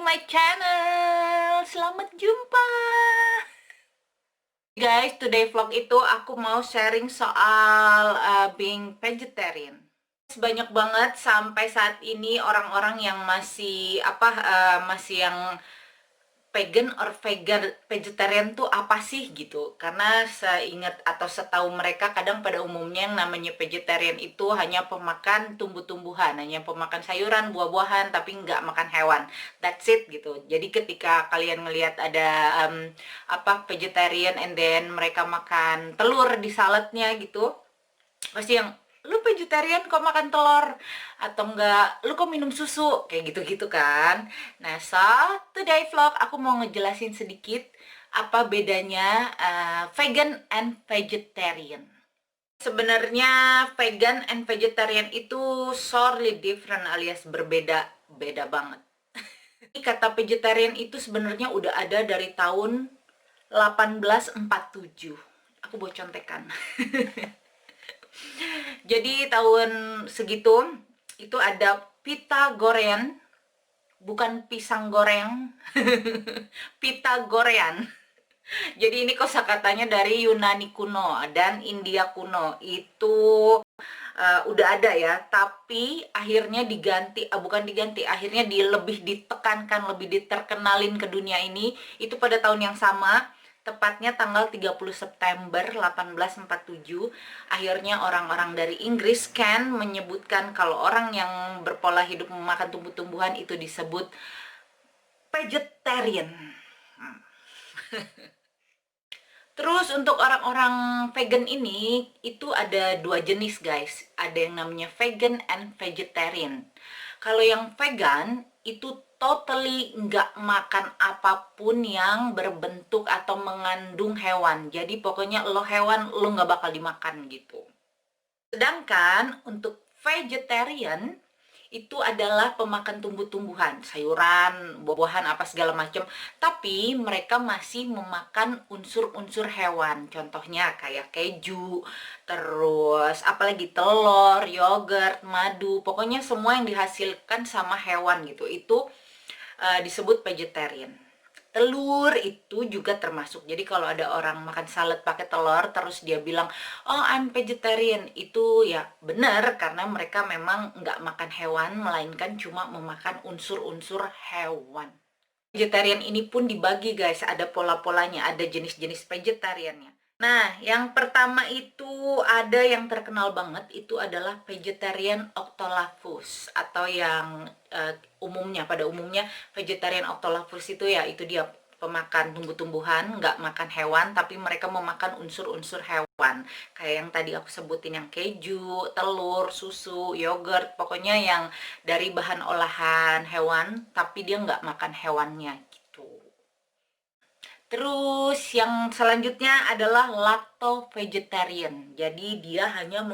my channel. Selamat jumpa. Guys, today vlog itu aku mau sharing soal being vegetarian. Banyak banget sampai saat ini orang-orang yang masih yang vegan or vegetarian tuh apa sih gitu, karena seingat atau setahu mereka kadang pada umumnya yang namanya vegetarian itu hanya pemakan tumbuh-tumbuhan, hanya pemakan sayuran, buah-buahan, tapi nggak makan hewan, that's it gitu. Jadi ketika kalian ngelihat ada vegetarian and then mereka makan telur di saladnya gitu, pasti yang, lu vegetarian kok makan telur, atau enggak lu kok minum susu, kayak gitu-gitu kan. Nah, so today vlog aku mau ngejelasin sedikit apa bedanya vegan and vegetarian. Sebenarnya vegan and vegetarian itu sorely different, alias berbeda-beda banget. Kata vegetarian itu sebenarnya udah ada dari tahun 1847. Aku buat contekan. Jadi tahun segitu itu ada Pythagorean, bukan pisang goreng, Pythagorean. Jadi ini kosakatanya dari Yunani kuno dan India kuno. Itu udah ada ya, tapi akhirnya diganti, bukan diganti, akhirnya lebih ditekankan, lebih diterkenalin ke dunia ini itu pada tahun yang sama, tepatnya tanggal 30 September 1847. Akhirnya orang-orang dari Inggris menyebutkan kalau orang yang berpola hidup memakan tumbuh-tumbuhan itu disebut vegetarian. Terus untuk orang-orang vegan ini itu ada dua jenis guys, ada yang namanya vegan and vegetarian. Kalau yang vegan itu totally nggak makan apapun yang berbentuk atau mengandung hewan. Jadi pokoknya lo hewan lo nggak bakal dimakan gitu. Sedangkan untuk vegetarian itu adalah pemakan tumbuh-tumbuhan, sayuran, buah-buahan, apa segala macam. Tapi mereka masih memakan unsur-unsur hewan. Contohnya kayak keju, terus apalagi telur, yogurt, madu. Pokoknya semua yang dihasilkan sama hewan gitu. Itu disebut vegetarian. Telur itu juga termasuk. Jadi kalau ada orang makan salad pakai telur terus dia bilang, oh I'm vegetarian, itu ya benar, karena mereka memang nggak makan hewan, melainkan cuma memakan unsur-unsur hewan. Vegetarian ini pun dibagi guys, ada pola-polanya, ada jenis-jenis vegetariannya. Nah, yang pertama itu ada yang terkenal banget, itu adalah vegetarian Octalavus, atau yang pada umumnya vegetarian Octalavus itu ya itu dia pemakan tumbuh-tumbuhan, nggak makan hewan, tapi mereka memakan unsur-unsur hewan. Kayak yang tadi aku sebutin, yang keju, telur, susu, yogurt, pokoknya yang dari bahan olahan hewan, tapi dia nggak makan hewannya gitu. Terus yang selanjutnya adalah lacto vegetarian. Jadi dia hanya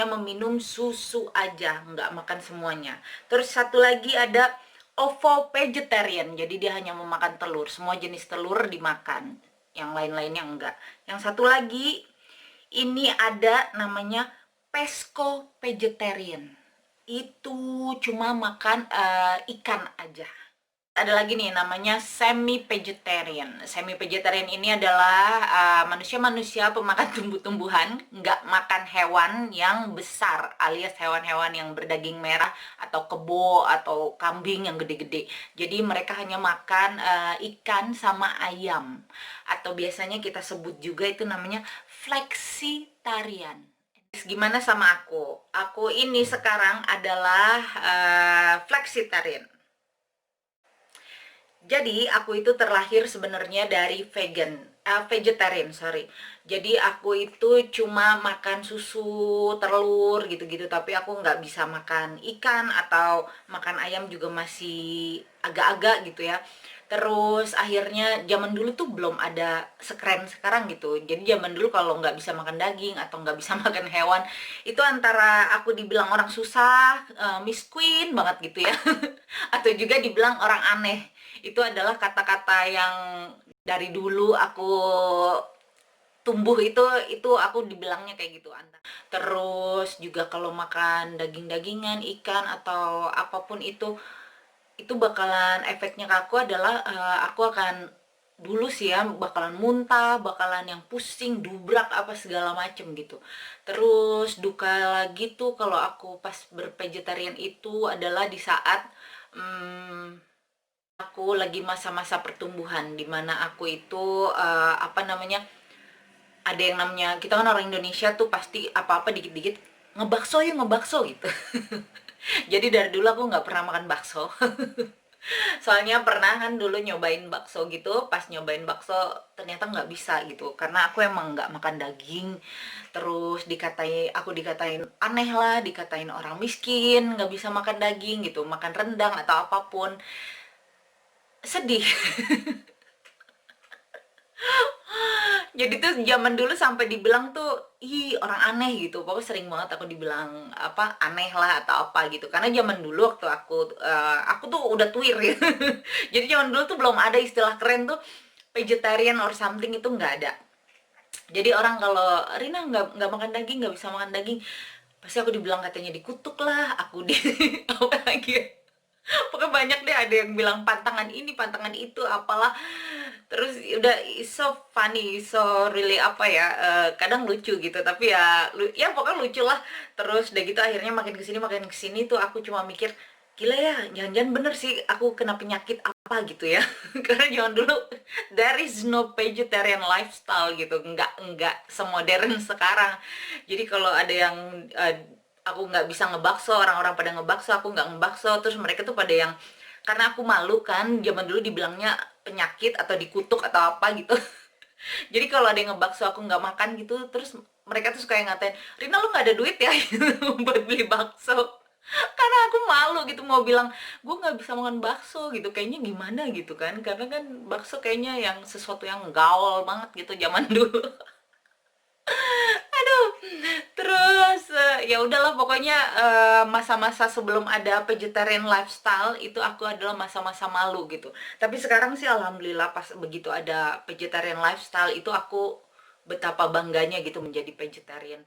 meminum susu aja, nggak makan semuanya. Terus satu lagi ada ovo vegetarian. Jadi dia hanya memakan telur, semua jenis telur dimakan. Yang lain-lainnya enggak. Yang satu lagi ini ada namanya pesco vegetarian. Itu cuma makan ikan aja. Ada lagi nih namanya semi vegetarian. Semi vegetarian ini adalah manusia-manusia pemakan tumbuh-tumbuhan, nggak makan hewan yang besar, alias hewan-hewan yang berdaging merah atau kebo atau kambing yang gede-gede. Jadi mereka hanya makan ikan sama ayam, atau biasanya kita sebut juga itu namanya flexitarian. Gimana sama aku? Aku ini sekarang adalah flexitarian. Jadi aku itu terlahir sebenarnya dari vegetarian, sorry. Jadi aku itu cuma makan susu, telur gitu-gitu, tapi aku nggak bisa makan ikan atau makan ayam juga masih agak-agak gitu ya. Terus akhirnya zaman dulu tuh belum ada sekeren sekarang gitu. Jadi zaman dulu kalau nggak bisa makan daging atau nggak bisa makan hewan, itu antara aku dibilang orang susah, miskin banget gitu ya, atau juga dibilang orang aneh. Itu adalah kata-kata yang dari dulu aku tumbuh, itu aku dibilangnya kayak gitu. Terus juga kalau makan daging-dagingan, ikan atau apapun itu, itu bakalan efeknya ke aku adalah aku akan dulu sih ya bakalan muntah, bakalan yang pusing, dubrak apa segala macem gitu. Terus duka lagi tuh kalau aku pas bervegetarian itu adalah di saat aku lagi masa-masa pertumbuhan, dimana aku itu apa namanya, ada yang namanya, kita kan orang Indonesia tuh pasti apa-apa dikit-dikit ngebakso ya ngebakso gitu. Jadi dari dulu aku nggak pernah makan bakso. Soalnya pernah kan dulu nyobain bakso gitu, pas nyobain bakso ternyata nggak bisa gitu, karena aku emang nggak makan daging. Terus aku dikatain aneh lah, dikatain orang miskin, nggak bisa makan daging gitu, makan rendang atau apapun. Sedih. Jadi tuh zaman dulu sampai dibilang tuh, ih orang aneh gitu. Pokoknya sering banget aku dibilang apa aneh lah atau apa gitu. Karena zaman dulu waktu aku tuh udah tuir ya. Jadi zaman dulu tuh belum ada istilah keren tuh vegetarian or something, itu nggak ada. Jadi orang kalau Rina nggak makan daging, nggak bisa makan daging, pasti aku dibilang katanya dikutuk lah, aku di apa lagi ya. Pokoknya banyak deh, ada yang bilang pantangan ini, pantangan itu, apalah. Terus udah it's so funny, so really apa ya, kadang lucu gitu, tapi ya ya pokoknya lucu lah. Terus udah gitu akhirnya makin kesini tuh aku cuma mikir, gila ya, jangan-jangan bener sih aku kena penyakit apa gitu ya. Karena zaman dulu there is no vegetarian lifestyle gitu, nggak semodern sekarang. Jadi kalau ada yang aku nggak bisa ngebakso, orang-orang pada ngebakso, aku nggak ngebakso, terus mereka tuh pada yang, karena aku malu kan, zaman dulu dibilangnya penyakit atau dikutuk atau apa gitu. Jadi kalau ada yang ngebakso aku nggak makan gitu, terus mereka tuh suka yang ngatain, Rina lu nggak ada duit ya gitu, buat beli bakso. Karena aku malu gitu mau bilang gue nggak bisa makan bakso gitu, kayaknya gimana gitu kan, karena kan bakso kayaknya yang sesuatu yang gaul banget gitu zaman dulu. Aduh, terus ya udahlah pokoknya masa-masa sebelum ada vegetarian lifestyle itu aku adalah masa-masa malu gitu. Tapi sekarang sih alhamdulillah pas begitu ada vegetarian lifestyle itu aku betapa bangganya gitu menjadi vegetarian.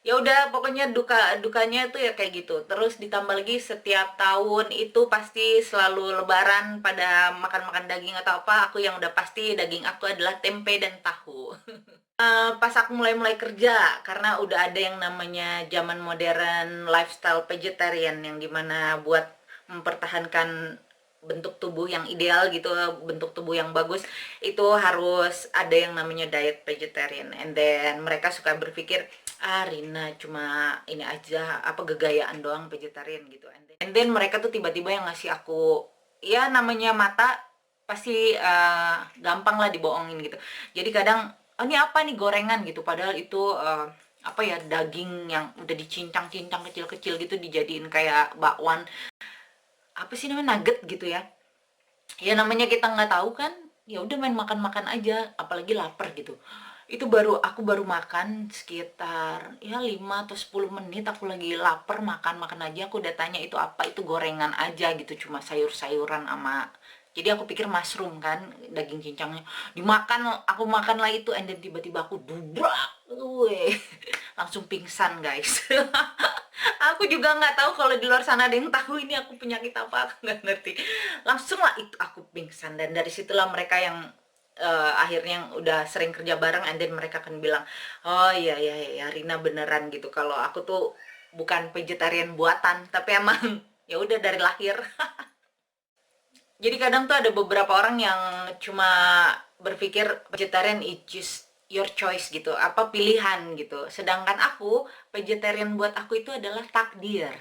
Ya udah pokoknya dukanya itu ya kayak gitu. Terus ditambah lagi setiap tahun itu pasti selalu lebaran pada makan-makan daging atau apa, aku yang udah pasti daging aku adalah tempe dan tahu. Pas aku mulai-mulai kerja, karena udah ada yang namanya zaman modern lifestyle vegetarian, yang dimana buat mempertahankan bentuk tubuh yang ideal gitu, bentuk tubuh yang bagus, itu harus ada yang namanya diet vegetarian. And then mereka suka berpikir, ah Rina cuma ini aja, apa gegayaan doang vegetarian gitu. And then mereka tuh tiba-tiba yang ngasih aku, ya namanya mata pasti gampang lah dibohongin gitu. Jadi kadang, oh ini apa nih gorengan gitu, padahal itu apa ya, daging yang udah dicincang-cincang kecil-kecil gitu, dijadiin kayak bakwan, apa sih namanya, nugget gitu ya. Ya namanya kita nggak tahu kan, ya udah main makan-makan aja, apalagi lapar gitu. Itu aku baru makan sekitar ya 5 atau 10 menit, aku lagi lapar, makan aja, aku udah tanya itu apa, itu gorengan aja gitu, cuma sayur-sayuran sama, jadi aku pikir mushroom kan, daging cincangnya dimakan, aku makan lah itu, and then tiba-tiba aku dubrak, weh, langsung pingsan guys. Aku juga nggak tahu kalau di luar sana ada yang tahu ini aku penyakit apa, aku nggak ngerti. Langsung lah itu aku pingsan, dan dari situlah mereka yang akhirnya yang udah sering kerja bareng, and then mereka akan bilang, oh iya iya iya Rina beneran gitu, kalau aku tuh bukan vegetarian buatan, tapi emang ya udah dari lahir. Jadi kadang tuh ada beberapa orang yang cuma berpikir vegetarian is just your choice gitu, apa pilihan gitu. Sedangkan aku, vegetarian buat aku itu adalah takdir.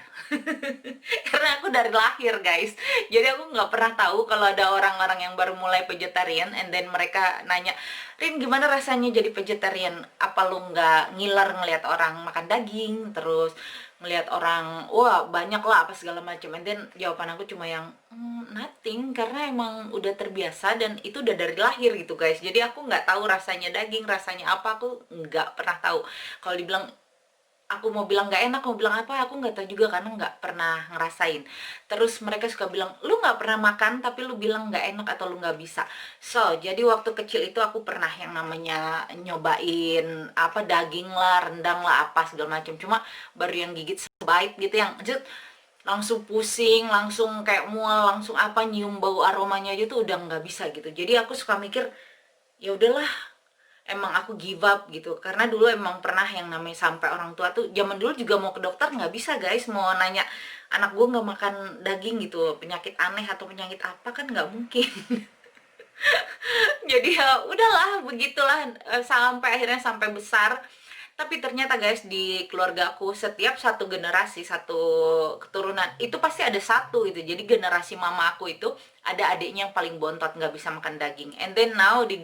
Karena aku dari lahir guys. Jadi aku nggak pernah tahu kalau ada orang-orang yang baru mulai vegetarian, and then mereka nanya, Rin gimana rasanya jadi vegetarian? Apa lu nggak ngiler ngelihat orang makan daging, terus ngelihat orang wah banyak lah apa segala macam, and then jawaban aku cuma yang nothing, karena emang udah terbiasa dan itu udah dari lahir gitu guys. Jadi aku nggak tahu rasanya daging, rasanya apa, aku nggak pernah tahu. Kalau dibilang aku mau bilang nggak enak, mau bilang apa, aku nggak tahu juga karena nggak pernah ngerasain. Terus mereka suka bilang, lu nggak pernah makan tapi lu bilang nggak enak atau lu nggak bisa. So jadi waktu kecil itu aku pernah yang namanya nyobain apa daging lah, rendang lah, apa segala macam, cuma baru yang gigit sebait gitu, yang langsung pusing, langsung kayak mual, langsung apa, nyium bau aromanya aja tuh udah nggak bisa gitu. Jadi aku suka mikir, ya udahlah, emang aku give up gitu. Karena dulu emang pernah yang namanya sampai orang tua tuh zaman dulu juga mau ke dokter nggak bisa guys, mau nanya anak gue nggak makan daging gitu, penyakit aneh atau penyakit apa kan nggak mungkin. Jadi ya udahlah, begitulah, sampai akhirnya sampai besar. Tapi ternyata guys, di keluarga aku setiap satu generasi, satu keturunan itu pasti ada satu gitu. Jadi generasi mama aku itu ada adiknya yang paling bontot, nggak bisa makan daging. And then now di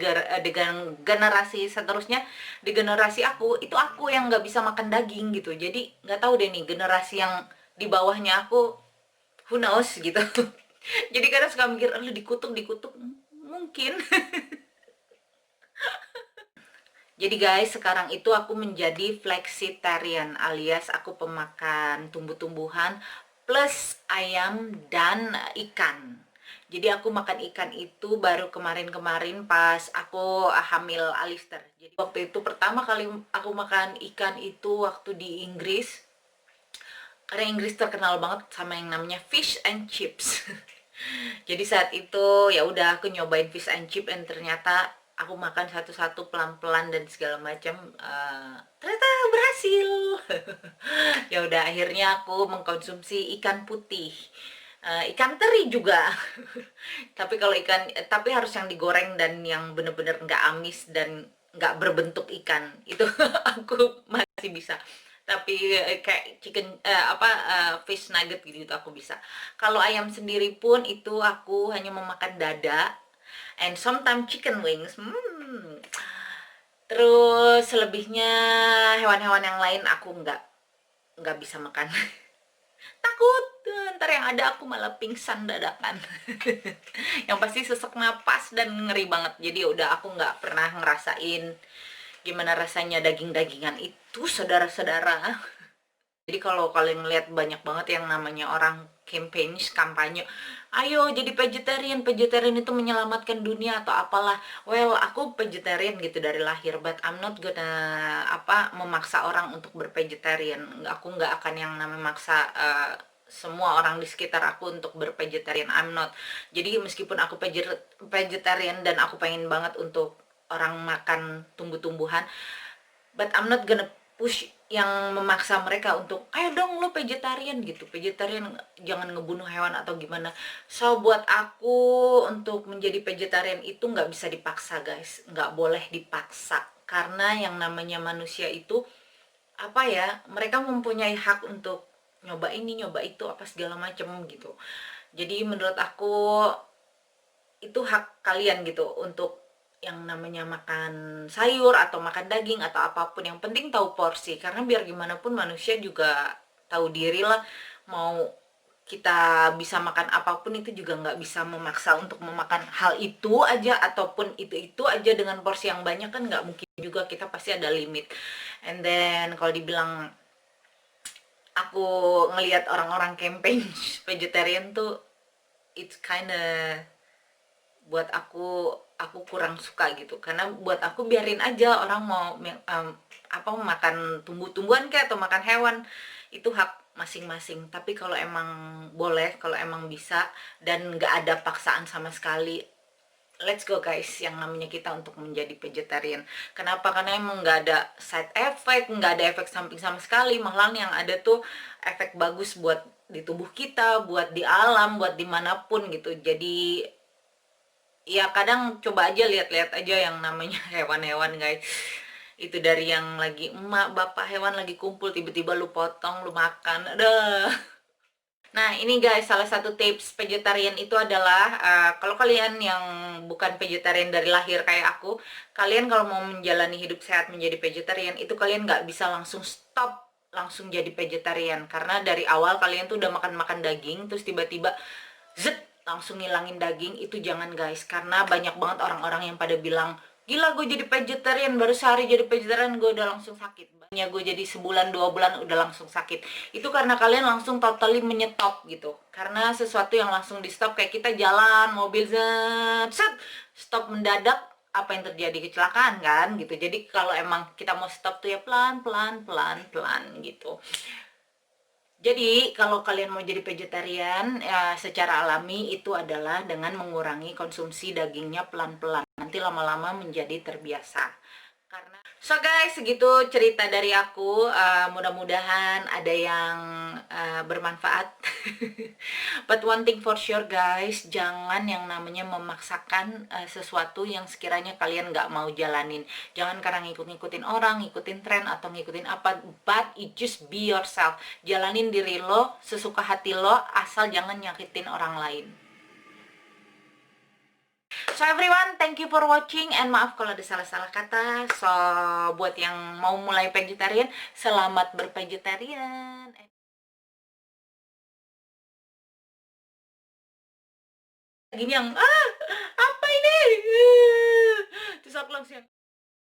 generasi seterusnya, di generasi aku yang nggak bisa makan daging gitu. Jadi nggak tahu deh nih generasi yang di bawahnya aku, who knows gitu. Jadi kadang suka mikir, lu dikutuk dikutuk mungkin. Jadi guys, sekarang itu aku menjadi flexitarian, alias aku pemakan tumbuh-tumbuhan plus ayam dan ikan. Jadi aku makan ikan itu baru kemarin-kemarin pas aku hamil Alistair. Jadi waktu itu pertama kali aku makan ikan itu waktu di Inggris. Karena Inggris terkenal banget sama yang namanya fish and chips. Jadi saat itu ya udah aku nyobain fish and chip, dan ternyata aku makan satu-satu pelan-pelan dan segala macam, ternyata berhasil. Ya udah akhirnya aku mengkonsumsi ikan putih, ikan teri juga. Tapi kalau ikan, tapi harus yang digoreng dan yang bener-bener nggak amis dan nggak berbentuk ikan itu aku masih bisa. Tapi kayak chicken, fish nugget gitu itu aku bisa. Kalau ayam sendiri pun itu aku hanya memakan dada and sometimes chicken wings. Terus selebihnya hewan-hewan yang lain aku nggak bisa makan. Takut ntar yang ada aku malah pingsan dadakan. Yang pasti sesak napas dan ngeri banget. Jadi udah aku nggak pernah ngerasain gimana rasanya daging-dagingan itu, saudara-saudara. Jadi kalau kalian ngeliat banyak banget yang namanya orang kampanye, ayo jadi vegetarian, vegetarian itu menyelamatkan dunia atau apalah. Well, aku vegetarian gitu dari lahir, but I'm not gonna memaksa orang untuk bervegetarian. Aku nggak akan yang namanya maksa semua orang di sekitar aku untuk bervegetarian. I'm not. Jadi meskipun aku vegetarian dan aku pengen banget untuk orang makan tumbuh-tumbuhan, but I'm not gonna push yang memaksa mereka untuk ayo dong lo vegetarian gitu, vegetarian jangan ngebunuh hewan atau gimana. So buat aku untuk menjadi vegetarian itu nggak bisa dipaksa guys, nggak boleh dipaksa, karena yang namanya manusia itu mereka mempunyai hak untuk nyoba ini nyoba itu apa segala macam gitu. Jadi menurut aku itu hak kalian gitu untuk yang namanya makan sayur atau makan daging atau apapun, yang penting tahu porsi, karena biar gimana pun manusia juga tahu diri lah. Mau kita bisa makan apapun itu juga nggak bisa memaksa untuk memakan hal itu aja ataupun itu aja dengan porsi yang banyak, kan nggak mungkin juga, kita pasti ada limit. And then kalau dibilang aku ngelihat orang-orang campaign vegetarian tuh, it's kinda buat aku kurang suka gitu. Karena buat aku biarin aja orang mau makan tumbuh-tumbuhan kayak atau makan hewan, itu hak masing-masing. Tapi kalau emang boleh, kalau emang bisa dan nggak ada paksaan sama sekali, let's go guys, yang namanya kita untuk menjadi vegetarian. Kenapa? Karena emang nggak ada side effect, nggak ada efek samping sama sekali, malahan yang ada tuh efek bagus buat di tubuh kita, buat di alam, buat dimanapun gitu. Jadi ya kadang coba aja lihat-lihat aja yang namanya hewan-hewan guys. Itu dari yang lagi emak bapak hewan lagi kumpul, tiba-tiba lu potong lu makan, aduh. Nah ini guys, salah satu tips vegetarian itu adalah, kalau kalian yang bukan vegetarian dari lahir kayak aku, kalian kalau mau menjalani hidup sehat menjadi vegetarian itu kalian nggak bisa langsung stop langsung jadi vegetarian. Karena dari awal kalian tuh udah makan-makan daging, terus tiba-tiba zet langsung ngilangin daging, itu jangan guys. Karena banyak banget orang-orang yang pada bilang, gila gue jadi vegetarian baru sehari jadi vegetarian gue udah langsung sakit, banyak gue jadi sebulan 2 bulan udah langsung sakit. Itu karena kalian langsung totally menyetop gitu. Karena sesuatu yang langsung di stop, kayak kita jalan mobil zet, set, stop mendadak, apa yang terjadi? Kecelakaan kan gitu. Jadi kalau emang kita mau stop tuh ya pelan pelan pelan pelan gitu. Jadi, kalau kalian mau jadi vegetarian, ya secara alami itu adalah dengan mengurangi konsumsi dagingnya pelan-pelan. Nanti lama-lama menjadi terbiasa. So guys, segitu cerita dari aku. Mudah-mudahan ada yang bermanfaat. But one thing for sure guys, jangan yang namanya memaksakan sesuatu yang sekiranya kalian nggak mau jalanin. Jangan karena ngikut-ngikutin orang, ngikutin tren, atau ngikutin apa. But you just be yourself. Jalanin diri lo, sesuka hati lo, asal jangan nyakitin orang lain. So everyone, thank you for watching, and maaf kalau ada salah-salah kata. So buat yang mau mulai vegetarian, selamat bervegetarian. Gini yang apa ini?